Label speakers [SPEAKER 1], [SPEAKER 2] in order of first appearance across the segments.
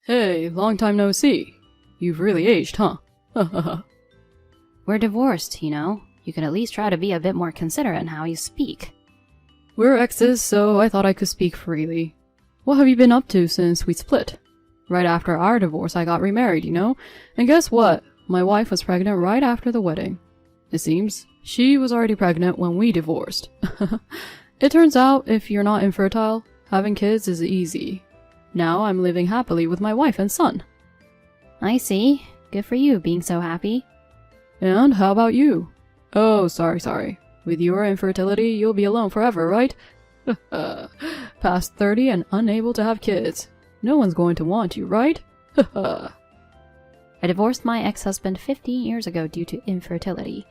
[SPEAKER 1] Hey, long time no see. You've really aged, huh?
[SPEAKER 2] We're divorced, you know. You could at least try to be a bit more considerate in how you speak.
[SPEAKER 1] We're exes, so I thought I could speak freely. What have you been up to since we split? Right after our divorce, I got remarried, you know? And guess what? My wife was pregnant right after the wedding. It seems she was already pregnant when we divorced. It turns out, if you're not infertile, having kids is easy. Now I'm living happily with my wife and son.
[SPEAKER 2] I see. Good for you being so happy.
[SPEAKER 1] And how about you? Oh, sorry. With your infertility, you'll be alone forever, right? Past 30 and unable to have kids. No one's going to want you, right?
[SPEAKER 2] I divorced my ex-husband 15 years ago due to infertility.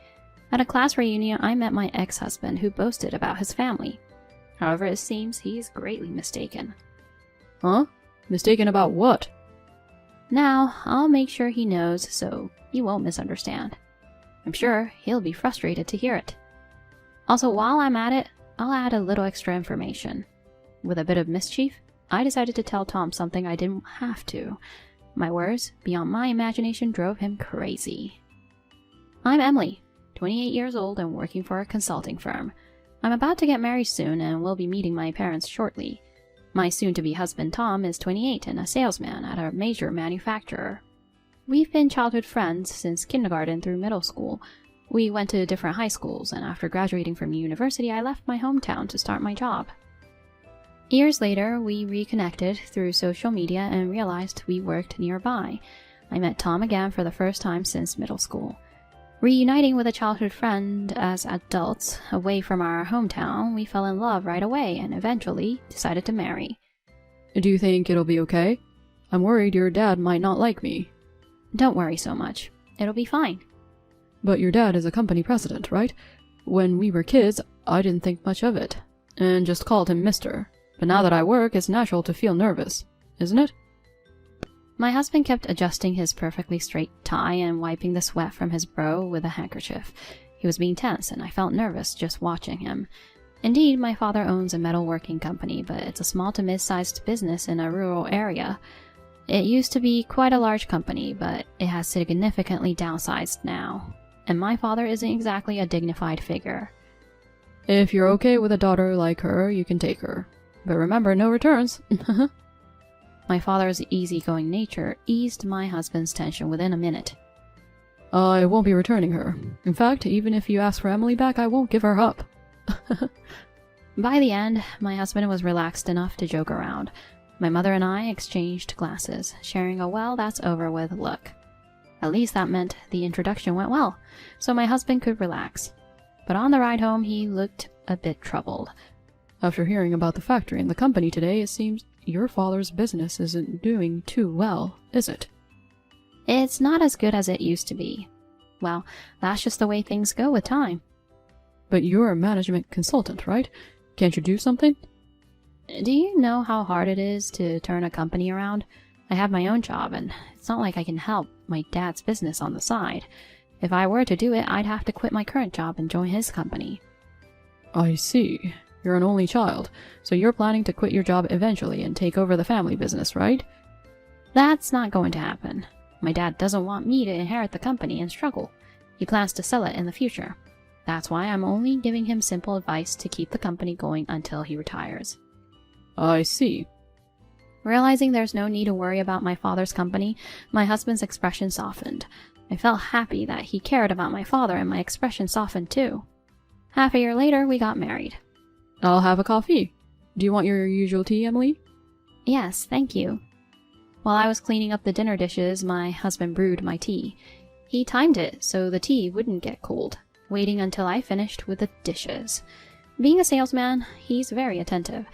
[SPEAKER 2] At a class reunion, I met my ex-husband who boasted about his family. However, it seems he's greatly mistaken.
[SPEAKER 1] Huh? Mistaken about what?
[SPEAKER 2] Now, I'll make sure he knows so he won't misunderstand. I'm sure he'll be frustrated to hear it. Also, while I'm at it, I'll add a little extra information. With a bit of mischief, I decided to tell Tom something I didn't have to. My words, beyond my imagination, drove him crazy. I'm Emily, 28 years old and working for a consulting firm. I'm about to get married soon and will be meeting my parents shortly. My soon-to-be husband Tom is 28 and a salesman at a major manufacturer. We've been childhood friends since kindergarten through middle school. We went to different high schools, and after graduating from university, I left my hometown to start my job. Years later, we reconnected through social media and realized we worked nearby. I met Tom again for the first time since middle school. Reuniting with a childhood friend as adults away from our hometown, we fell in love right away and eventually decided to marry.
[SPEAKER 1] Do you think it'll be okay? I'm worried your dad might not like me.
[SPEAKER 2] Don't worry so much. It'll be fine.
[SPEAKER 1] But your dad is a company president, right? When we were kids, I didn't think much of it, and just called him Mr. But now that I work, it's natural to feel nervous, isn't it?
[SPEAKER 2] My husband kept adjusting his perfectly straight tie and wiping the sweat from his brow with a handkerchief. He was being tense, and I felt nervous just watching him. Indeed, my father owns a metalworking company, but it's a small to mid-sized business in a rural area. It used to be quite a large company, but it has significantly downsized now. And my father isn't exactly a dignified figure.
[SPEAKER 1] If you're okay with a daughter like her, you can take her. But remember, no returns.
[SPEAKER 2] My father's easygoing nature eased my husband's tension within a minute.
[SPEAKER 1] I won't be returning her. In fact, even if you ask for Emily back, I won't give her up.
[SPEAKER 2] By the end, my husband was relaxed enough to joke around. My mother and I exchanged glasses, sharing a well that's over with look. At least that meant the introduction went well, so my husband could relax. But on the ride home, he looked a bit troubled.
[SPEAKER 1] After hearing about the factory and the company today, it seems your father's business isn't doing too well, is it?
[SPEAKER 2] It's not as good as it used to be. Well, that's just the way things go with time.
[SPEAKER 1] But you're a management consultant, right? Can't you do something?
[SPEAKER 2] Do you know how hard it is to turn a company around? I have my own job, and it's not like I can help my dad's business on the side. If I were to do it, I'd have to quit my current job and join his company.
[SPEAKER 1] I see. You're an only child, so you're planning to quit your job eventually and take over the family business, right?
[SPEAKER 2] That's not going to happen. My dad doesn't want me to inherit the company and struggle. He plans to sell it in the future. That's why I'm only giving him simple advice to keep the company going until he retires.
[SPEAKER 1] I see.
[SPEAKER 2] Realizing there's no need to worry about my father's company, my husband's expression softened. I felt happy that he cared about my father, and my expression softened too. Half a year later, we got married.
[SPEAKER 1] I'll have a coffee. Do you want your usual tea, Emily?
[SPEAKER 2] Yes, thank you. While I was cleaning up the dinner dishes, my husband brewed my tea. He timed it so the tea wouldn't get cold, waiting until I finished with the dishes. Being a salesman, he's very attentive.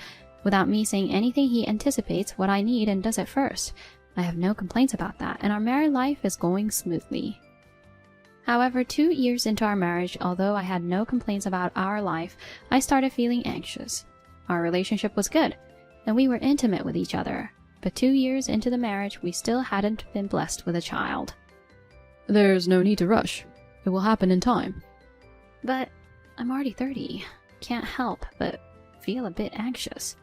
[SPEAKER 2] Without me saying anything, he anticipates what I need and does it first. I have no complaints about that, and our married life is going smoothly. However, 2 years into our marriage, although I had no complaints about our life, I started feeling anxious. Our relationship was good, and we were intimate with each other, but 2 years into the marriage, we still hadn't been blessed with a child.
[SPEAKER 1] There's no need to rush. It will happen in time.
[SPEAKER 2] But I'm already 30. Can't help but feel a bit anxious.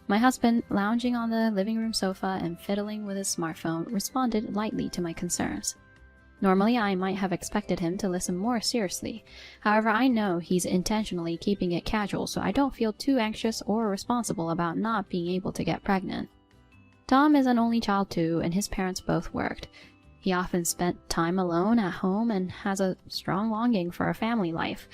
[SPEAKER 2] My husband, lounging on the living room sofa and fiddling with his smartphone, responded lightly to my concerns. Normally, I might have expected him to listen more seriously. However, I know he's intentionally keeping it casual, so I don't feel too anxious or responsible about not being able to get pregnant. Tom is an only child too, and his parents both worked. He often spent time alone at home and has a strong longing for a family life.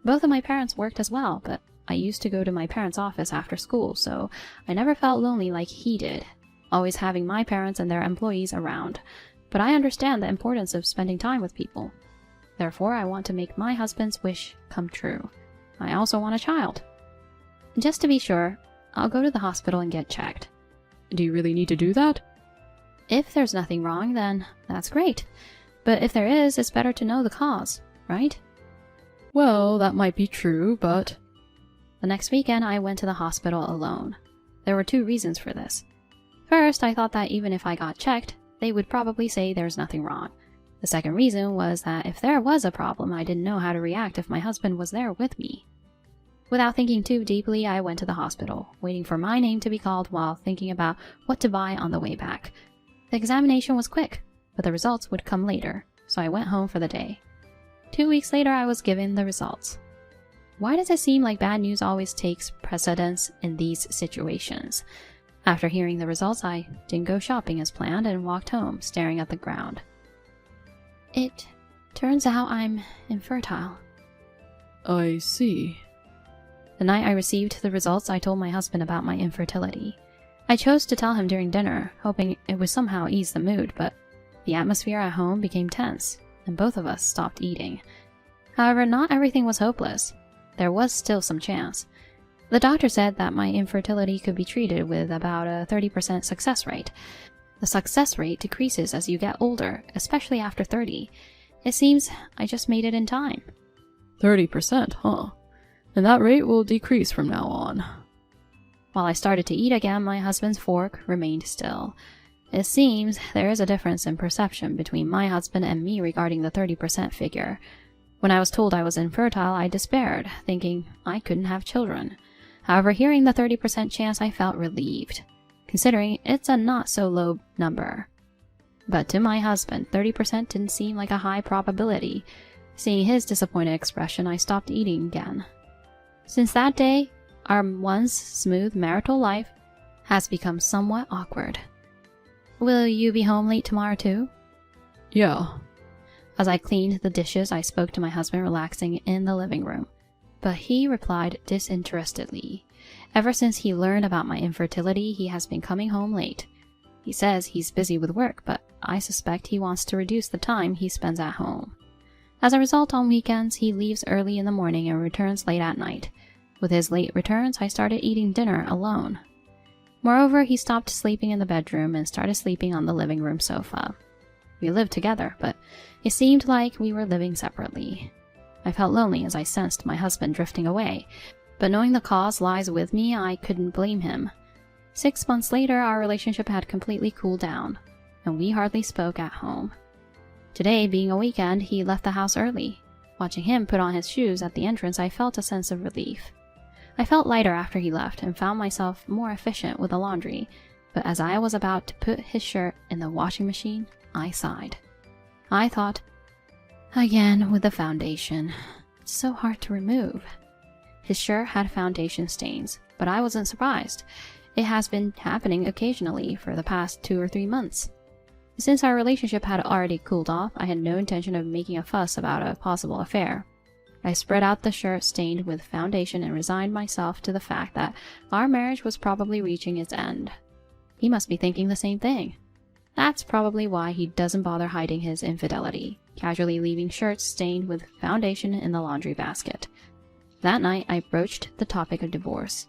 [SPEAKER 2] Both of my parents worked as well, but I used to go to my parents' office after school, so I never felt lonely like he did, always having my parents and their employees around. But I understand the importance of spending time with people. Therefore, I want to make my husband's wish come true. I also want a child. Just to be sure, I'll go to the hospital and get checked.
[SPEAKER 1] Do you really need to do that?
[SPEAKER 2] If there's nothing wrong, then that's great. But if there is, it's better to know the cause, right?
[SPEAKER 1] Well, that might be true, but...
[SPEAKER 2] The next weekend, I went to the hospital alone. There were 2 reasons for this. First, I thought that even if I got checked, they would probably say there's nothing wrong. The second reason was that if there was a problem, I didn't know how to react if my husband was there with me. Without thinking too deeply, I went to the hospital, waiting for my name to be called while thinking about what to buy on the way back. The examination was quick, but the results would come later, so I went home for the day. 2 weeks later, I was given the results. Why does it seem like bad news always takes precedence in these situations? After hearing the results, I didn't go shopping as planned and walked home, staring at the ground. It turns out I'm infertile.
[SPEAKER 1] I see.
[SPEAKER 2] The night I received the results, I told my husband about my infertility. I chose to tell him during dinner, hoping it would somehow ease the mood, but the atmosphere at home became tense, and both of us stopped eating. However, not everything was hopeless. There was still some chance. The doctor said that my infertility could be treated with about a 30% success rate. The success rate decreases as you get older, especially after 30. It seems I just made it in time.
[SPEAKER 1] 30%, huh? And that rate will decrease from now on.
[SPEAKER 2] While I started to eat again, my husband's fork remained still. It seems there is a difference in perception between my husband and me regarding the 30% figure. When I was told I was infertile, I despaired, thinking I couldn't have children. However, hearing the 30% chance, I felt relieved, considering it's a not-so-low number. But to my husband, 30% didn't seem like a high probability. Seeing his disappointed expression, I stopped eating again. Since that day, our once smooth marital life has become somewhat awkward. Will you be home late tomorrow too?
[SPEAKER 1] Yeah.
[SPEAKER 2] As I cleaned the dishes, I spoke to my husband relaxing in the living room. But he replied disinterestedly. Ever since he learned about my infertility, he has been coming home late. He says he's busy with work, but I suspect he wants to reduce the time he spends at home. As a result, on weekends, he leaves early in the morning and returns late at night. With his late returns, I started eating dinner alone. Moreover, he stopped sleeping in the bedroom and started sleeping on the living room sofa. We lived together, but it seemed like we were living separately. I felt lonely as I sensed my husband drifting away, but knowing the cause lies with me, I couldn't blame him. 6 months later, our relationship had completely cooled down, and we hardly spoke at home. Today, being a weekend, he left the house early. Watching him put on his shoes at the entrance, I felt a sense of relief. I felt lighter after he left and found myself more efficient with the laundry, but as I was about to put his shirt in the washing machine, I sighed. I thought, again with the foundation. It's so hard to remove. His shirt had foundation stains, but I wasn't surprised. It has been happening occasionally for the past 2 or 3 months. Since our relationship had already cooled off, I had no intention of making a fuss about a possible affair. I spread out the shirt stained with foundation and resigned myself to the fact that our marriage was probably reaching its end. He must be thinking the same thing. That's probably why he doesn't bother hiding his infidelity, casually leaving shirts stained with foundation in the laundry basket. That night, I broached the topic of divorce.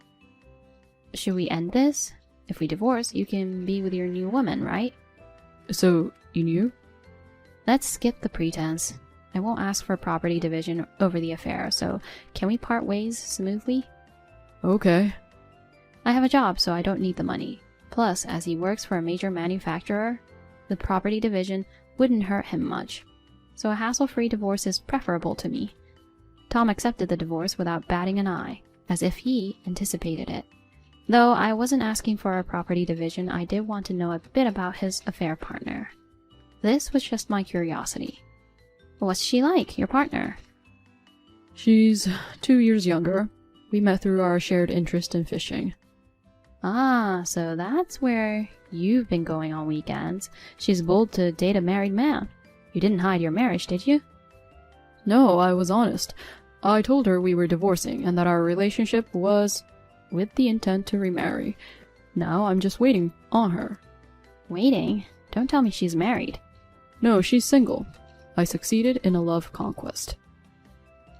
[SPEAKER 2] Should we end this? If we divorce, you can be with your new woman, right?
[SPEAKER 1] So, you knew?
[SPEAKER 2] Let's skip the pretense. I won't ask for property division over the affair, so can we part ways smoothly?
[SPEAKER 1] Okay.
[SPEAKER 2] I have a job, so I don't need the money. Plus, as he works for a major manufacturer, the property division wouldn't hurt him much. So a hassle-free divorce is preferable to me. Tom accepted the divorce without batting an eye, as if he anticipated it. Though I wasn't asking for a property division, I did want to know a bit about his affair partner. This was just my curiosity. What's she like, your partner?
[SPEAKER 1] She's 2 years younger. We met through our shared interest in fishing.
[SPEAKER 2] Ah, so that's where you've been going on weekends. She's bold to date a married man. You didn't hide your marriage, did you?
[SPEAKER 1] No, I was honest. I told her we were divorcing and that our relationship was with the intent to remarry. Now I'm just waiting on her.
[SPEAKER 2] Waiting? Don't tell me she's married.
[SPEAKER 1] No, she's single. I succeeded in a love conquest.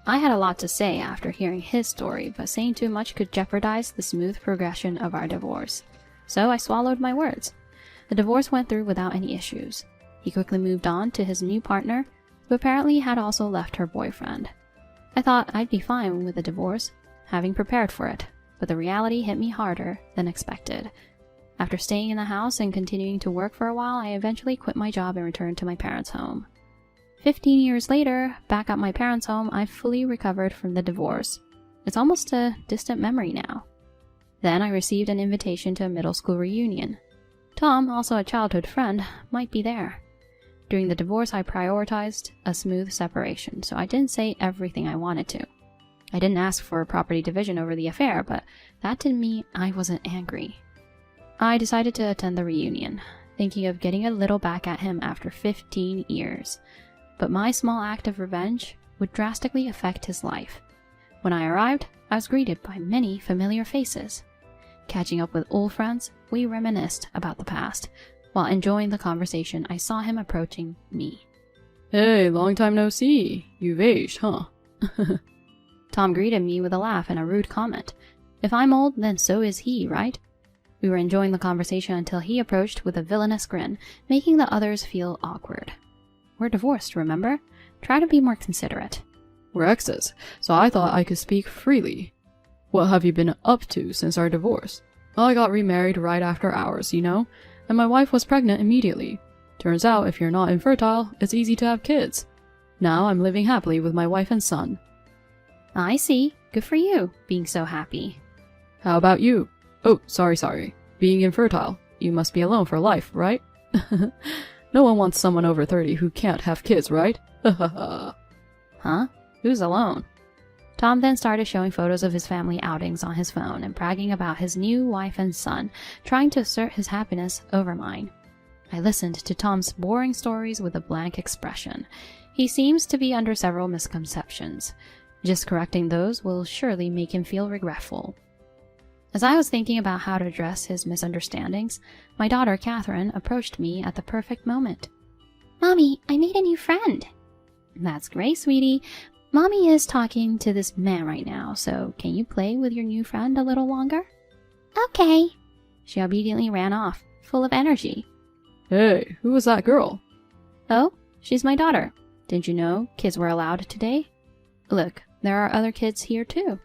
[SPEAKER 2] I had a lot to say after hearing his story, but saying too much could jeopardize the smooth progression of our divorce. So I swallowed my words. The divorce went through without any issues. He quickly moved on to his new partner, who apparently had also left her boyfriend. I thought I'd be fine with a divorce, having prepared for it, but the reality hit me harder than expected. After staying in the house and continuing to work for a while, I eventually quit my job and returned to my parents' home. 15 years later, back at my parents' home, I fully recovered from the divorce. It's almost a distant memory now. Then I received an invitation to a middle school reunion. Tom, also a childhood friend, might be there. During the divorce, I prioritized a smooth separation, so I didn't say everything I wanted to. I didn't ask for a property division over the affair, but that didn't mean I wasn't angry. I decided to attend the reunion, thinking of getting a little back at him after 15 years. But my small act of revenge would drastically affect his life. When I arrived, I was greeted by many familiar faces. Catching up with old friends, we reminisced about the past. While enjoying the conversation, I saw him approaching me.
[SPEAKER 1] Hey, long time no see. You've aged, huh?
[SPEAKER 2] Tom greeted me with a laugh and a rude comment. If I'm old, then so is he, right? We were enjoying the conversation until he approached with a villainous grin, making the others feel awkward. We're divorced, remember? Try to be more considerate.
[SPEAKER 1] We're exes, so I thought I could speak freely. What have you been up to since our divorce? I got remarried right after ours, you know? And my wife was pregnant immediately. Turns out if you're not infertile, it's easy to have kids. Now I'm living happily with my wife and son.
[SPEAKER 2] I see. Good for you, being so happy.
[SPEAKER 1] How about you? Oh, sorry. Being infertile. You must be alone for life, right? No one wants someone over 30 who can't have kids, right?
[SPEAKER 2] Huh? Who's alone? Tom then started showing photos of his family outings on his phone and bragging about his new wife and son, trying to assert his happiness over mine. I listened to Tom's boring stories with a blank expression. He seems to be under several misconceptions. Just correcting those will surely make him feel regretful. As I was thinking about how to address his misunderstandings, my daughter Catherine approached me at the perfect moment. Mommy, I made a new friend. That's great, sweetie. Mommy is talking to this man right now, so can you play with your new friend a little longer? Okay. She obediently ran off, full of energy.
[SPEAKER 1] Hey, who was that girl?
[SPEAKER 2] Oh, she's my daughter. Didn't you know kids were allowed today? Look, there are other kids here too.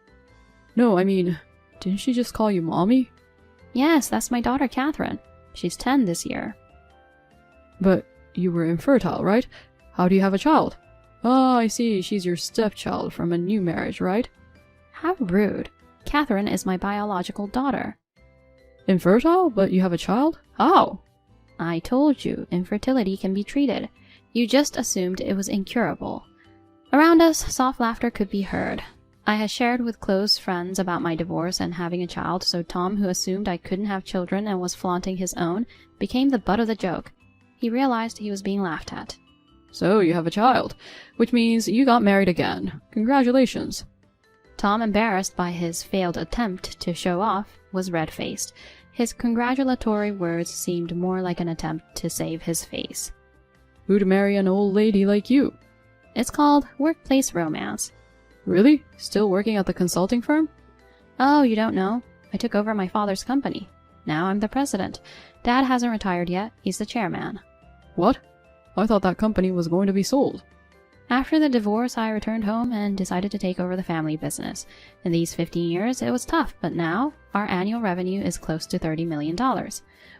[SPEAKER 1] No, I mean, didn't she just call you mommy?
[SPEAKER 2] Yes, that's my daughter Catherine. She's 10 this year.
[SPEAKER 1] But you were infertile, right? How do you have a child? Oh, I see, she's your stepchild from a new marriage, right?
[SPEAKER 2] How rude. Catherine is my biological daughter.
[SPEAKER 1] Infertile, but you have a child? How?
[SPEAKER 2] I told you, infertility can be treated. You just assumed it was incurable. Around us, soft laughter could be heard. I had shared with close friends about my divorce and having a child, so Tom, who assumed I couldn't have children and was flaunting his own, became the butt of the joke. He realized he was being laughed at.
[SPEAKER 1] So you have a child, which means you got married again. Congratulations.
[SPEAKER 2] Tom, embarrassed by his failed attempt to show off, was red-faced. His congratulatory words seemed more like an attempt to save his face.
[SPEAKER 1] Who'd marry an old lady like you?
[SPEAKER 2] It's called workplace romance.
[SPEAKER 1] Really? Still working at the consulting firm?
[SPEAKER 2] Oh, you don't know? I took over my father's company. Now I'm the president. Dad hasn't retired yet. He's the chairman.
[SPEAKER 1] What? I thought that company was going to be sold.
[SPEAKER 2] After the divorce, I returned home and decided to take over the family business. In these 15 years, it was tough, but now our annual revenue is close to $30 million.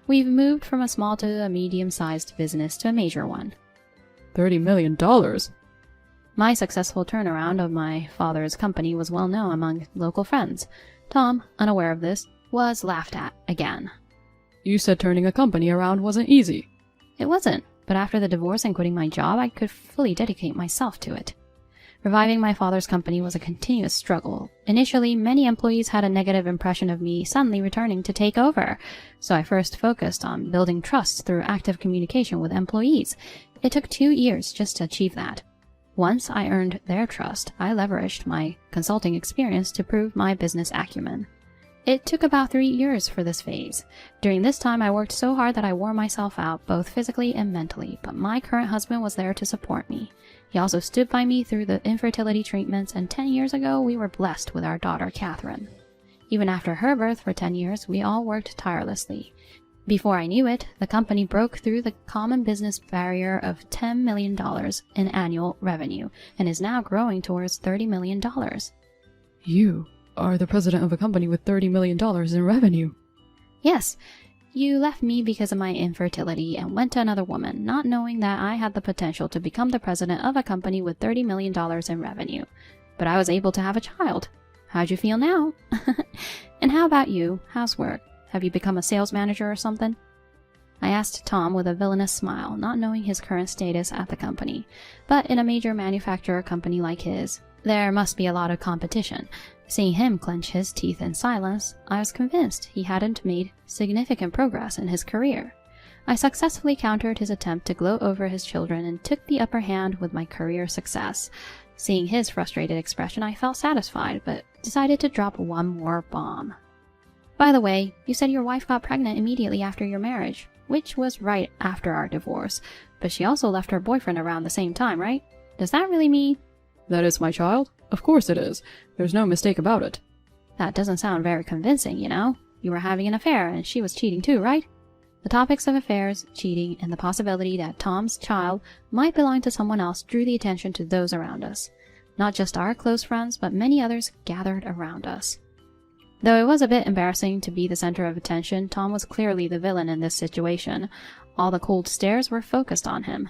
[SPEAKER 2] We've moved from a small to a medium-sized business to a major one.
[SPEAKER 1] $30 million?
[SPEAKER 2] My successful turnaround of my father's company was well known among local friends. Tom, unaware of this, was laughed at again.
[SPEAKER 1] You said turning a company around wasn't easy.
[SPEAKER 2] It wasn't, but after the divorce and quitting my job, I could fully dedicate myself to it. Reviving my father's company was a continuous struggle. Initially, many employees had a negative impression of me suddenly returning to take over, so I first focused on building trust through active communication with employees. It took 2 years just to achieve that. Once I earned their trust, I leveraged my consulting experience to prove my business acumen. It took about 3 years for this phase. During this time, I worked so hard that I wore myself out, both physically and mentally, but my current husband was there to support me. He also stood by me through the infertility treatments, and 10 years ago, we were blessed with our daughter, Catherine. Even after her birth for 10 years, we all worked tirelessly. Before I knew it, the company broke through the common business barrier of $10 million in annual revenue, and is now growing towards $30 million.
[SPEAKER 1] You are the president of a company with $30 million in revenue.
[SPEAKER 2] Yes, you left me because of my infertility and went to another woman, not knowing that I had the potential to become the president of a company with $30 million in revenue. But I was able to have a child. How'd you feel now? And how about you? How's work? Have you become a sales manager or something? I asked Tom with a villainous smile, not knowing his current status at the company. But in a major manufacturer company like his, there must be a lot of competition. Seeing him clench his teeth in silence, I was convinced he hadn't made significant progress in his career. I successfully countered his attempt to gloat over his children and took the upper hand with my career success. Seeing his frustrated expression, I felt satisfied, but decided to drop one more bomb. By the way, you said your wife got pregnant immediately after your marriage, which was right after our divorce, but she also left her boyfriend around the same time, right? Does that really mean...
[SPEAKER 1] That is my child? Of course it is. There's no mistake about it.
[SPEAKER 2] That doesn't sound very convincing, you know? You were having an affair, and she was cheating too, right? The topics of affairs, cheating, and the possibility that Tom's child might belong to someone else drew the attention to those around us. Not just our close friends, but many others gathered around us. Though it was a bit embarrassing to be the center of attention, Tom was clearly the villain in this situation. All the cold stares were focused on him.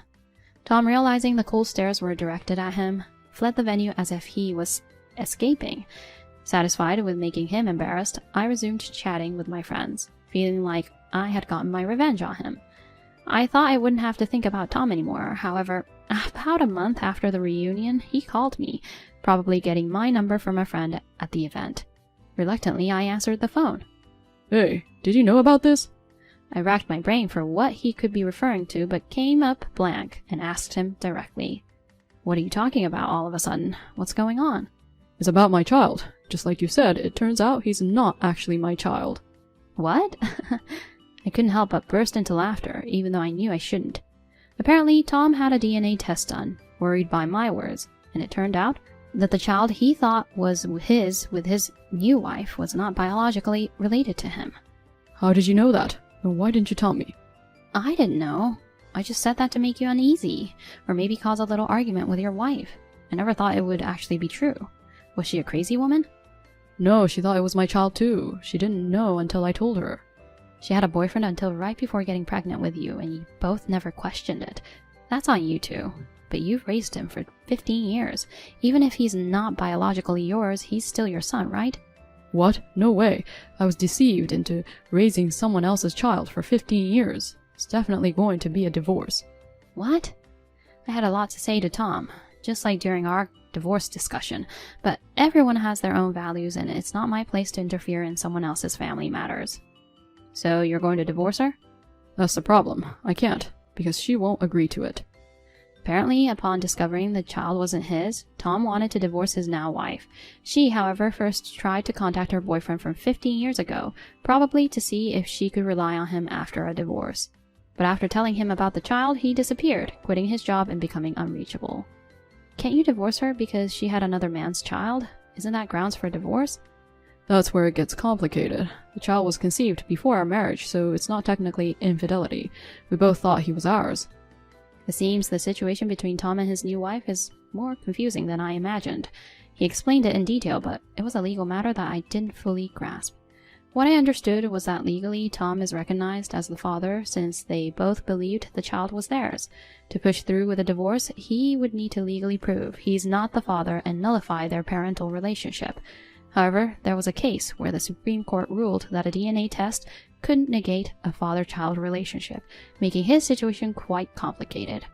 [SPEAKER 2] Tom, realizing the cold stares were directed at him, fled the venue as if he was escaping. Satisfied with making him embarrassed, I resumed chatting with my friends, feeling like I had gotten my revenge on him. I thought I wouldn't have to think about Tom anymore. However, about a month after the reunion, he called me, probably getting my number from a friend at the event. Reluctantly, I answered the phone.
[SPEAKER 1] Hey, did you know about this?
[SPEAKER 2] I racked my brain for what he could be referring to, but came up blank and asked him directly. What are you talking about all of a sudden? What's going on?
[SPEAKER 1] It's about my child. Just like you said, it turns out he's not actually my child.
[SPEAKER 2] What? I couldn't help but burst into laughter, even though I knew I shouldn't. Apparently, Tom had a DNA test done, worried by my words, and it turned out that the child he thought was his with his new wife was not biologically related to him.
[SPEAKER 1] How did you know that? And why didn't you tell me?
[SPEAKER 2] I didn't know. I just said that to make you uneasy, or maybe cause a little argument with your wife. I never thought it would actually be true. Was she a crazy woman?
[SPEAKER 1] No, she thought it was my child too. She didn't know until I told her.
[SPEAKER 2] She had a boyfriend until right before getting pregnant with you, and you both never questioned it. That's on you two. But you've raised him for 15 years. Even if he's not biologically yours, he's still your son, right?
[SPEAKER 1] What? No way. I was deceived into raising someone else's child for 15 years. It's definitely going to be a divorce.
[SPEAKER 2] What? I had a lot to say to Tom, just like during our divorce discussion, but everyone has their own values, and it's not my place to interfere in someone else's family matters. So you're going to divorce her?
[SPEAKER 1] That's the problem. I can't, because she won't agree to it.
[SPEAKER 2] Apparently, upon discovering the child wasn't his, Tom wanted to divorce his now wife. She, however, first tried to contact her boyfriend from 15 years ago, probably to see if she could rely on him after a divorce. But after telling him about the child, he disappeared, quitting his job and becoming unreachable. Can't you divorce her because she had another man's child? Isn't that grounds for divorce?
[SPEAKER 1] That's where it gets complicated. The child was conceived before our marriage, so it's not technically infidelity. We both thought he was ours.
[SPEAKER 2] It seems the situation between Tom and his new wife is more confusing than I imagined. He explained it in detail, but it was a legal matter that I didn't fully grasp. What I understood was that legally Tom is recognized as the father since they both believed the child was theirs. To push through with a divorce, he would need to legally prove he's not the father and nullify their parental relationship. However, there was a case where the Supreme Court ruled that a DNA test couldn't negate a father-child relationship, making his situation quite complicated.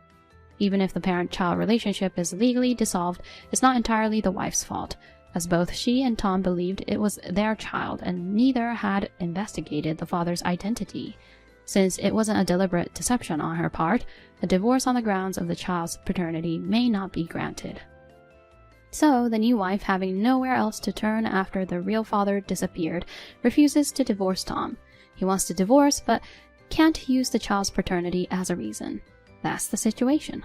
[SPEAKER 2] Even if the parent-child relationship is legally dissolved, it's not entirely the wife's fault, as both she and Tom believed it was their child and neither had investigated the father's identity. Since it wasn't a deliberate deception on her part, a divorce on the grounds of the child's paternity may not be granted. So, the new wife, having nowhere else to turn after the real father disappeared, refuses to divorce Tom. He wants to divorce, but can't use the child's paternity as a reason. That's the situation.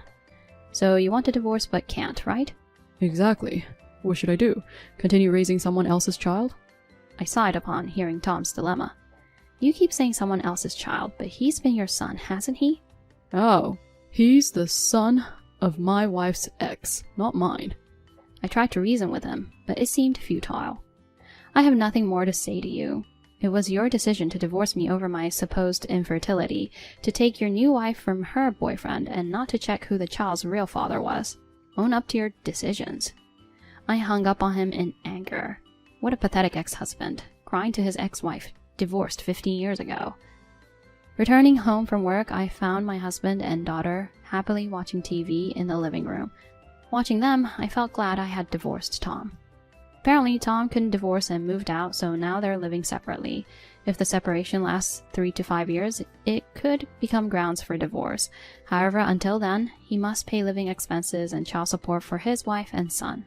[SPEAKER 2] So, you want to divorce but can't, right?
[SPEAKER 1] Exactly. What should I do? Continue raising someone else's child?
[SPEAKER 2] I sighed upon hearing Tom's dilemma. You keep saying someone else's child, but he's been your son, hasn't he?
[SPEAKER 1] Oh, he's the son of my wife's ex, not mine.
[SPEAKER 2] I tried to reason with him, but it seemed futile. I have nothing more to say to you. It was your decision to divorce me over my supposed infertility, to take your new wife from her boyfriend, and not to check who the child's real father was. Own up to your decisions. I hung up on him in anger. What a pathetic ex-husband, crying to his ex-wife, divorced 15 years ago. Returning home from work, I found my husband and daughter happily watching TV in the living room. Watching them, I felt glad I had divorced Tom. Apparently, Tom couldn't divorce and moved out, so now they're living separately. If the separation lasts 3 to 5 years, it could become grounds for divorce. However, until then, he must pay living expenses and child support for his wife and son.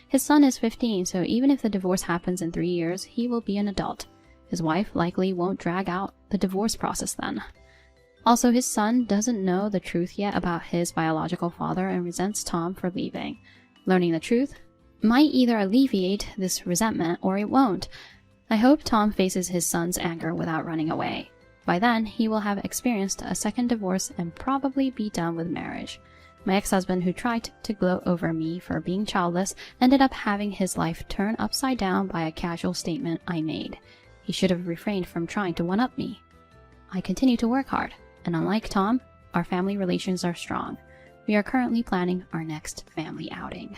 [SPEAKER 2] His son is 15, so even if the divorce happens in 3 years, he will be an adult. His wife likely won't drag out the divorce process then. Also, his son doesn't know the truth yet about his biological father and resents Tom for leaving. Learning the truth might either alleviate this resentment or it won't. I hope Tom faces his son's anger without running away. By then, he will have experienced a second divorce and probably be done with marriage. My ex-husband, who tried to gloat over me for being childless, ended up having his life turned upside down by a casual statement I made. He should have refrained from trying to one-up me. I continue to work hard, and unlike Tom, our family relations are strong. We are currently planning our next family outing.